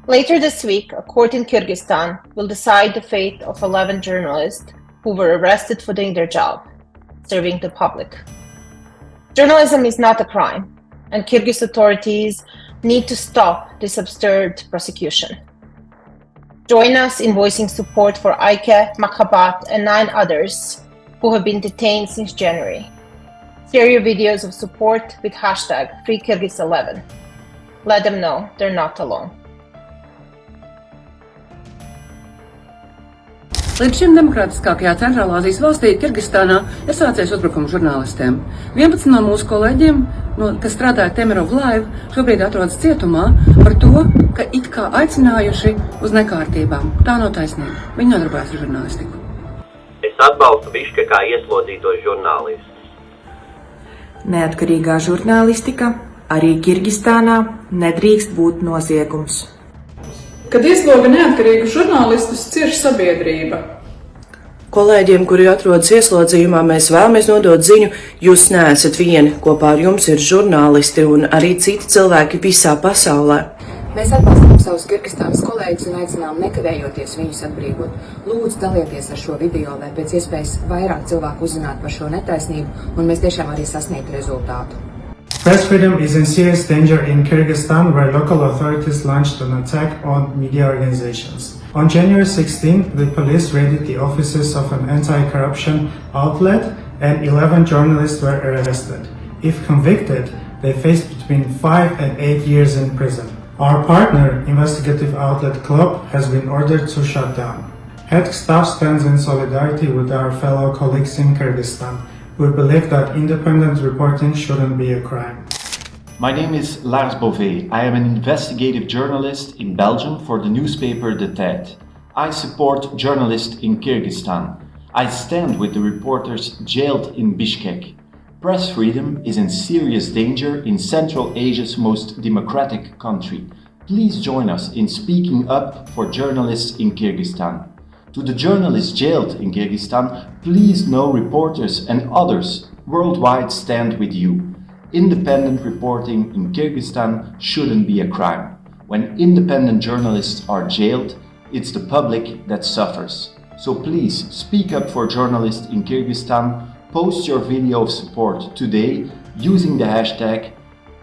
Later this week, a court in Kyrgyzstan will decide the fate of 11 journalists who were arrested for doing their job, serving the public. Journalism is not a crime, and Kyrgyz authorities need to stop this absurd prosecution. Join us in voicing support for Aike, Makhabat, and 9 others who have been detained since January. Share your videos of support with hashtag FreeKyrgyz11. Let them know they're not alone. Līdz šim demokrātiskākajā Centrālāzijas valstī, Kirgistānā, ir sācies uzbrukums žurnālistiem. 11 no mūsu kolēģiem, kas strādāja Temirov laiv, šobrīd atrodas cietumā par to, ka it kā aicinājuši uz nekārtībām. Tā nav taisnība. Viņi nodarbojas ar žurnālistiku. Es atbalstu Biškekā ieslodzītos žurnālistus. Neatkarīgā žurnālistika arī Kirgistānā nedrīkst būt noziegums. Kad iesloga neatkarīgus žurnālistus, cieš sabiedrība. Kolēģiem, kuri atrodas ieslodzījumā, mēs vēlamies nodot ziņu, jūs neesat vieni, kopā ar jums ir žurnālisti un arī citi cilvēki visā pasaulē. Mēs atbalstām savus Kirgistānas kolēģus un aicinām nekavējoties viņus atbrīvot. Lūdzu, dalieties ar šo video, lai pēc iespējas vairāk cilvēku uzzinātu par šo netaisnību un mēs tiešām arī sasniegtu rezultātu. Press freedom is in serious danger in Kyrgyzstan, where local authorities launched an attack on media organizations. On January 16, the police raided the offices of an anti-corruption outlet and 11 journalists were arrested. If convicted, they faced between 5 and 8 years in prison. Our partner, investigative outlet Club, has been ordered to shut down. Head staff stands in solidarity with our fellow colleagues in Kyrgyzstan. We believe that independent reporting shouldn't be a crime. My name is Lars Beauvais. I am an investigative journalist in Belgium for the newspaper The Tijd. I support journalists in Kyrgyzstan. I stand with the reporters jailed in Bishkek. Press freedom is in serious danger in Central Asia's most democratic country. Please join us in speaking up for journalists in Kyrgyzstan. To the journalists jailed in Kyrgyzstan, please know reporters and others worldwide stand with you. Independent reporting in Kyrgyzstan shouldn't be a crime. When independent journalists are jailed, it's the public that suffers. So please speak up for journalists in Kyrgyzstan. Post your video of support today using the hashtag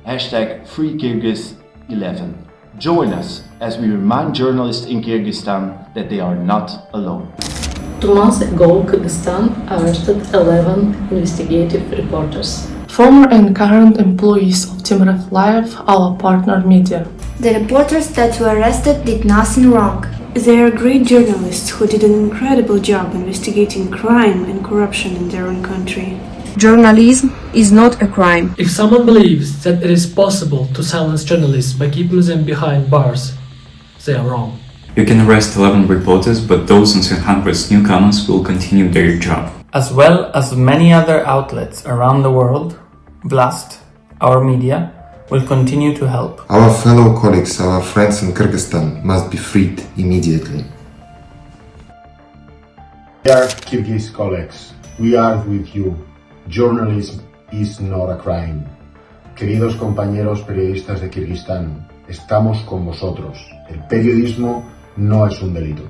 FreeKyrgyz11. Join us as we remind journalists in Kyrgyzstan that they are not alone. 2 months ago, Kyrgyzstan arrested 11 investigative reporters. Former and current employees of Temirov Live, our partner media. The reporters that were arrested did nothing wrong. They are great journalists who did an incredible job investigating crime and corruption in their own country. Journalism is not a crime. If someone believes that it is possible to silence journalists by keeping them behind bars, they are wrong. You can arrest 11 reporters, but thousands and hundreds newcomers will continue their job. As well as many other outlets around the world, Vlast, our media, will continue to help. Our fellow colleagues, our friends in Kyrgyzstan must be freed immediately. Dear Kyrgyz colleagues, we are with you. Journalism is not a crime. Queridos compañeros periodistas de Kirguistán, estamos con vosotros. El periodismo no es un delito.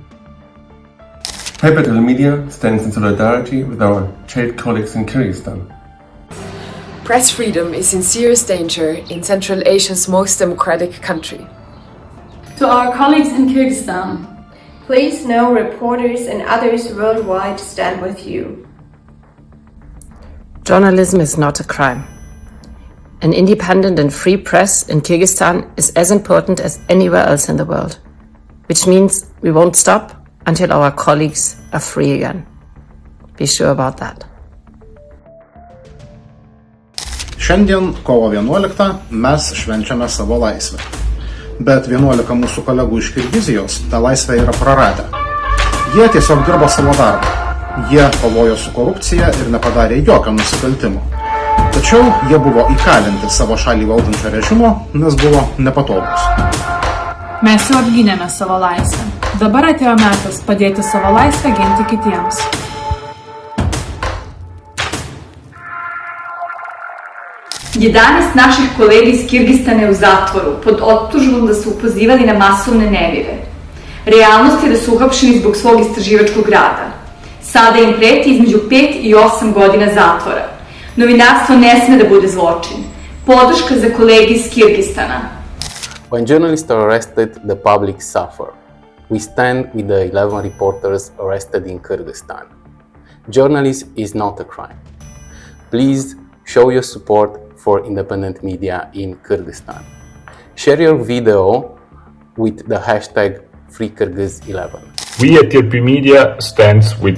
Capital Media stands in solidarity with our jailed colleagues in Kyrgyzstan. Press freedom is in serious danger in Central Asia's most democratic country. To our colleagues in Kyrgyzstan, please know reporters and others worldwide stand with you. Journalism is not a crime. An independent and free press in Kyrgyzstan is as important as anywhere else in the world, which means we won't stop until our colleagues are free again. Be sure about that. Šiandien, kovo 11, mes švenčiame savo laisvę. Bet 11 mūsų kolegų iš Kirgizijos tą laisvę yra praradę. Jie tiesiog dirbo savo darbą. Jie kovojo su korupcija ir nepadarė jokio nusikaltimo. Tačiau jie buvo įkalinti savo šalį valdančio režimo, nes buvo nepatogus. Mes jau apgynėme savo laisvę. Dabar atėjo metas padėti savo laisvę ginti kitiems. 11 naših kolega iz Kirgistana je u zatvoru pod optužbom da su pozivali na masovne nemire. Realnost je da su uhapšeni zbog svog istraživačkog rada. Sada im preti između 5 i 8 godina zatvora. Novinarstvo ne sme da bude zločin. Podrška za kolege iz Kirgistana. When journalists are arrested, the public suffer. We stand with the 11 reporters arrested in Kyrgyzstan. Journalism is not a crime. Please show your support for independent media in Kyrgyzstan. Share your video with the hashtag FreeKyrgyz11. We at TRP Media stands with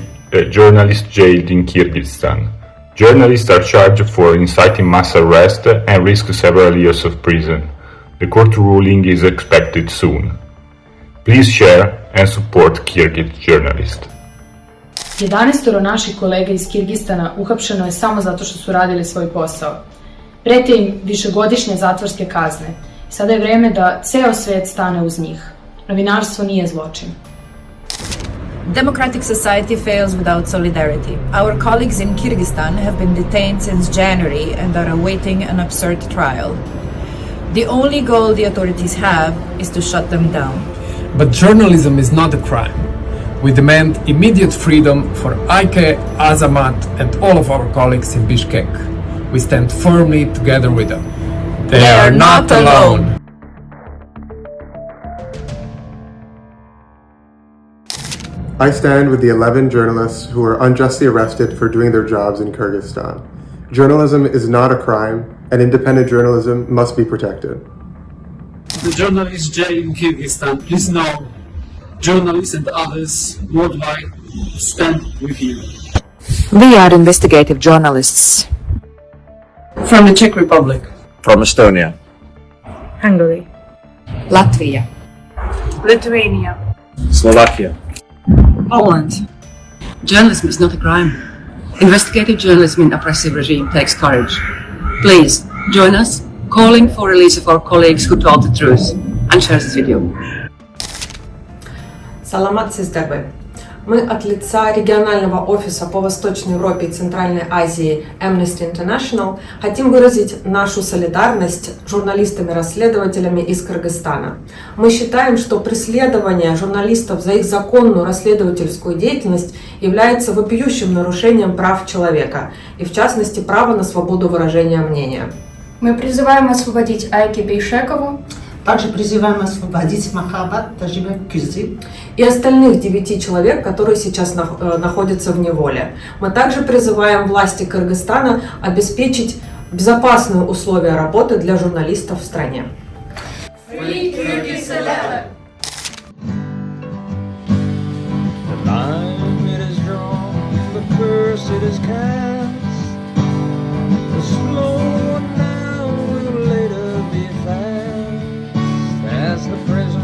journalists jailed in Kyrgyzstan. Journalists are charged for inciting mass arrest and risk several years of prison. The court ruling is expected soon. Please share and support Kyrgyz journalists. 11 naših kolega iz Kirgistana uhapšeno je samo zato što su radili svoj posao. Prete im višegodišnje zatvorske kazne. Sada je vreme da ceo svet stane uz njih. Novinarstvo nije zločin. Democratic society fails without solidarity. Our colleagues in Kyrgyzstan have been detained since January and are awaiting an absurd trial. The only goal the authorities have is to shut them down. But journalism is not a crime. We demand immediate freedom for Aike, Azamat and all of our colleagues in Bishkek. We stand firmly together with them. They are not alone. I stand with the 11 journalists who were unjustly arrested for doing their jobs in Kyrgyzstan. Journalism is not a crime, and independent journalism must be protected. The journalists jailed in Kyrgyzstan, please know, journalists and others worldwide stand with you. We are investigative journalists. From the Czech Republic. From Estonia. Hungary. Latvia. Lithuania. Slovakia. Poland. Journalism is not a crime. Investigative journalism in oppressive regime takes courage. Please, join us, calling for release of our colleagues who told the truth, and share this video. Саламат Сиздербе. Мы от лица регионального офиса по Восточной Европе и Центральной Азии Amnesty International хотим выразить нашу солидарность с журналистами-расследователями из Кыргызстана. Мы считаем, что преследование журналистов за их законную расследовательскую деятельность является вопиющим нарушением прав человека, и в частности права на свободу выражения мнения. Мы призываем освободить Айки Бейшекову. Также призываем освободить Махабат Тажибек Кюзи и остальных 9 человек, которые сейчас находятся в неволе. Мы также призываем власти Кыргызстана обеспечить безопасные условия работы для журналистов в стране. Free Kyrgyz 11. The line it is drawn, the curse it is cast. The slow one now will later be fast. As the present